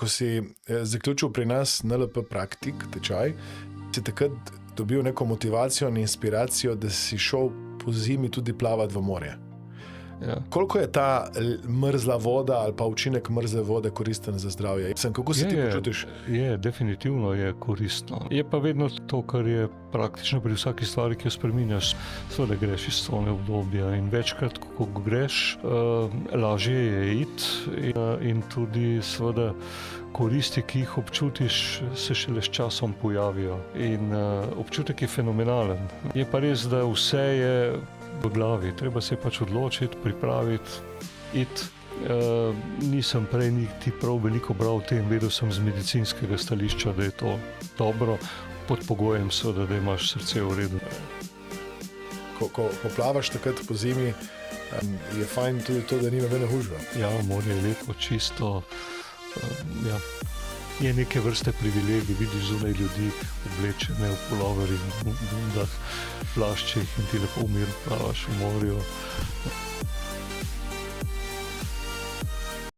ko si zaključil pri nas NLP praktik tečaj, si takrat dobil neko motivacijo in inspiracijo, da si šel po zimi tudi plavati v morje. Ja. Koliko je ta mrzla voda ali pa učinek mrzle vode koristen za zdravje? Kako se ti počutiš? Definitivno je koristno. Je pa vedno to, kar je praktično pri vsaki stvari, ki jo spreminjaš. Seveda greš iz cone obdobja in večkrat, ko greš, lažje je iti in tudi seveda koristi, ki jih občutiš, se šele s časom pojavijo. In občutek je fenomenalen. Je pa res, da vse je v glavi. Treba se pač odločiti, pripraviti, iti. Nisem prej niti prav veliko bral o tem, vedel sem z medicinskega stališča, da je to dobro, pod pogojem seveda, da imaš srce v redu. Ko plavaš takrat po zimi, je fajn tudi to, da nima nobene gužve. Ja, morje je lepo, čisto. Je neke vrste privilegij, vidiš zunaj ljudi oblečene v puloverjih, bundah, plaščih in ti lepo mirno plavaš v morju.